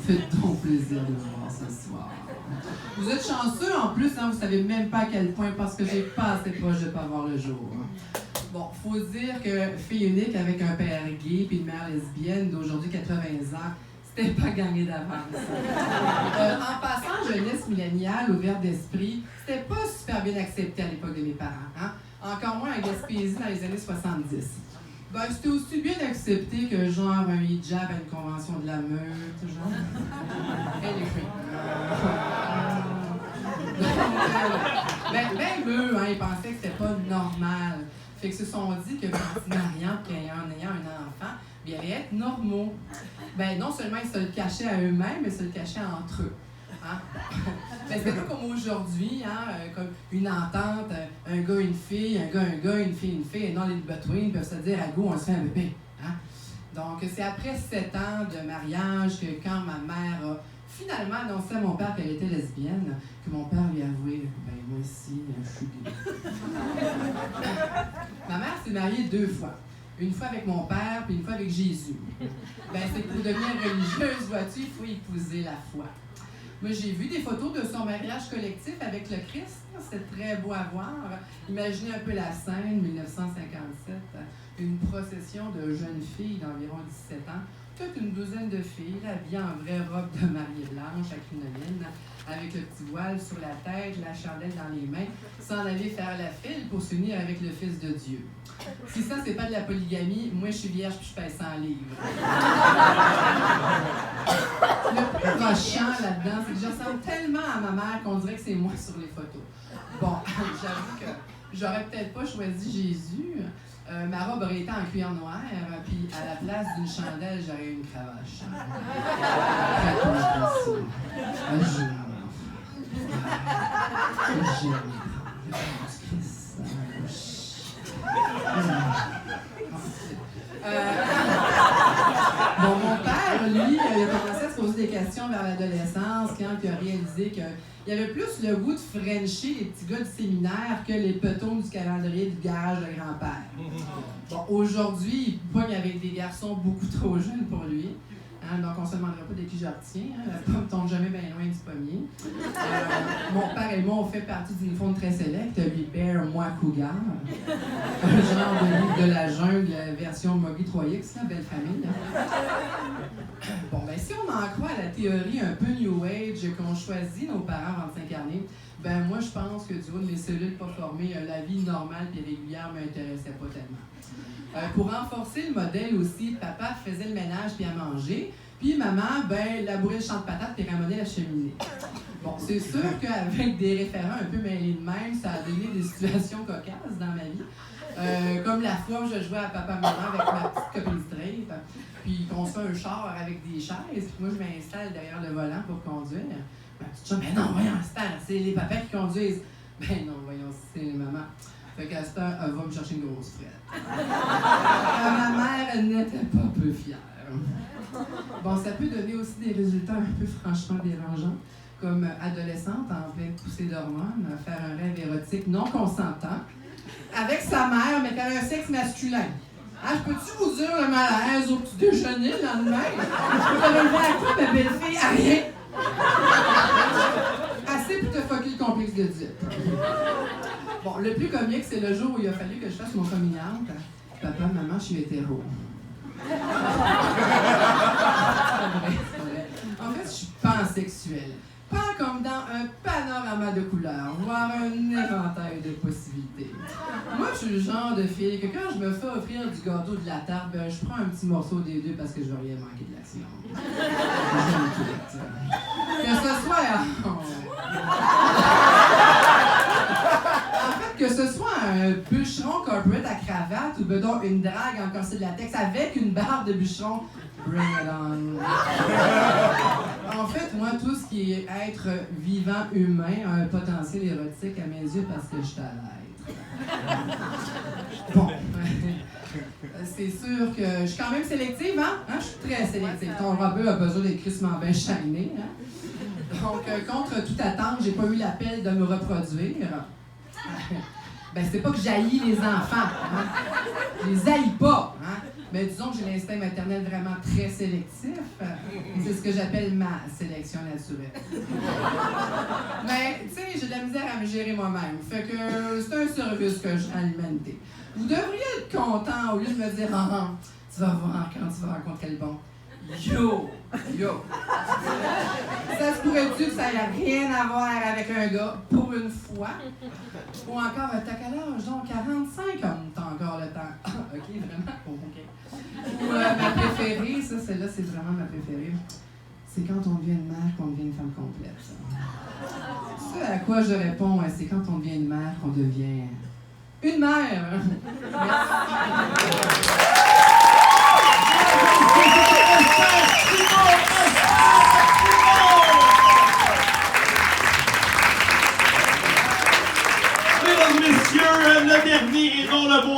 Faites donc plaisir de me voir ce soir. Vous êtes chanceux en plus, hein, vous savez même pas à quel point, parce que j'ai pas assez proche de pas voir le jour. Bon, faut dire que fille unique avec un père gay puis une mère lesbienne d'aujourd'hui 80 ans, c'était pas gagné d'avance. En passant, jeunesse milléniale, ouverte d'esprit, c'était pas super bien accepté à l'époque de mes parents. Hein? Encore moins en Gaspésie dans les années 70. Ben, c'était aussi bien accepté que genre un hijab à une convention de la meute, genre. Elle est ben eux, hein, ils pensaient que c'était pas normal. Fait qu'ils se sont dit que quand ils mariant et en ayant un enfant, ils allaient être normaux. Ben non seulement ils se le cachaient à eux-mêmes, mais ils se le cachaient entre eux. Hein? Ben, c'est pas comme aujourd'hui, hein, comme une entente, un gars, une fille, un gars, une fille, et non les between peuvent se dire à go, on se fait un bébé. Hein? Donc c'est après 7 ans de mariage que quand ma mère a finalement annoncé à mon père qu'elle était lesbienne, que mon père lui a avoué, ben moi aussi, je suis gay. Ma mère s'est mariée 2 fois. Une fois avec mon père, puis une fois avec Jésus. Ben c'est que pour devenir religieuse, vois-tu, il faut épouser la foi. Moi, j'ai vu des photos de son mariage collectif avec le Christ. C'était très beau à voir. Imaginez un peu la scène, 1957. Une procession de jeunes filles d'environ 17 ans. Toute une douzaine de filles, habillées en vraie robe de mariée blanche à crinoline, avec le petit voile sur la tête, la chandelle dans les mains, s'en aller faire la file pour s'unir avec le Fils de Dieu. Si ça, c'est pas de la polygamie, moi, je suis vierge puis je pèse 100 livres. Le plus rochant là-dedans, c'est que je ressemble tellement à ma mère qu'on dirait que c'est moi sur les photos. Bon, j'avoue que j'aurais peut-être pas choisi Jésus. Ma robe aurait été en cuir noir, puis à la place d'une chandelle, j'aurais eu une cravache. Bon, mon père, lui, il a commencé à se poser des questions vers l'adolescence quand il a réalisé qu'il y avait plus le goût de frencher les petits gars du séminaire que les petons du calendrier du garage de grand-père. Bon, aujourd'hui, il pogne avec des garçons beaucoup trop jeunes pour lui. Hein, donc, on ne se demandera pas de qui je retiens. Hein, la pomme tombe jamais bien loin du pommier. Mon père et moi, on fait partie d'une faune très sélecte, lui Bear, moi Cougar. Un genre de livre de la jungle, version Moggy 3X, la belle famille. Bon, ben si on en croit à la théorie un peu New Age qu'on choisit nos parents avant de s'incarner, ben moi, je pense que du haut de mes cellules pas formées, la vie normale et régulière ne m'intéressait pas tellement. Pour renforcer le modèle aussi, papa faisait le ménage puis à manger, puis maman, ben, labourait le champ de patates et ramenait la cheminée. Bon, c'est sûr qu'avec des référents un peu mêlés de même, ça a donné des situations cocasses dans ma vie. Comme la fois où je jouais à papa-maman avec ma petite copine straight, puis qu'on se fait un char avec des chaises, puis moi je m'installe derrière le volant pour conduire. Ma petite chum, ben non, voyons, c'est les papas qui conduisent. Ben non, voyons, c'est les mamans. Fait qu'à ce temps, elle va me chercher une grosse frette. Ma mère, elle n'était pas peu fière. Bon, ça peut donner aussi des résultats un peu franchement dérangeants, comme adolescente en pleine poussée d'hormones, faire un rêve érotique non consentant, avec sa mère, mais qu'elle a un sexe masculin. Ah, je peux-tu vous dire le malaise au petit déjeuner le lendemain? Je peux te relever à quoi, ma belle-fille? À rien! Assez pour te fucker le complexe de Dieu. Bon, le plus comique, c'est le jour où il a fallu que je fasse mon coming out. Papa, maman, je suis hétéro. C'est vrai. En fait, je suis pansexuelle. Pas comme dans un panorama de couleurs, voire un éventail de possibilités. Moi, je suis le genre de fille que quand je me fais offrir du gâteau de la tarte, ben, je prends un petit morceau des deux parce que je veux rien manquer de l'action. Que ce soit... Que ce soit un bûcheron corporate à cravate ou bedon une drague en corset de latex avec une barbe de bûcheron, bring it on. En fait, moi, tout ce qui est être vivant humain a un potentiel érotique à mes yeux parce que je suis à l'être. Bon. C'est sûr que je suis quand même sélective, hein? Je suis très sélective. Ton robot a besoin d'être crissement bien shiné, hein? Donc, contre toute attente, j'ai pas eu l'appel de me reproduire. Ben, c'est pas que j'haïs les enfants, hein? Je les haïs pas, hein? Mais disons que j'ai l'instinct maternel vraiment très sélectif. C'est ce que j'appelle ma sélection naturelle. Mais, tu sais, j'ai de la misère à me gérer moi-même. Fait que c'est un service que je rends à l'humanité. Vous devriez être content au lieu de me dire « Ah, tu vas voir quand tu vas rencontrer le bon. » Yo! Ça se pourrait-tu que ça n'ait rien à voir avec un gars, pour une fois? Ou encore, t'as quel âge? Donc, 45, t'as encore le temps. Ah, OK, vraiment? Oh, OK. Ou ma préférée, ça, celle-là, c'est vraiment ma préférée. C'est quand on devient une mère qu'on devient une femme complète, ça. Ce à quoi je réponds, c'est quand on devient une mère qu'on devient une mère. Mesdames, messieurs, le dernier et non le moins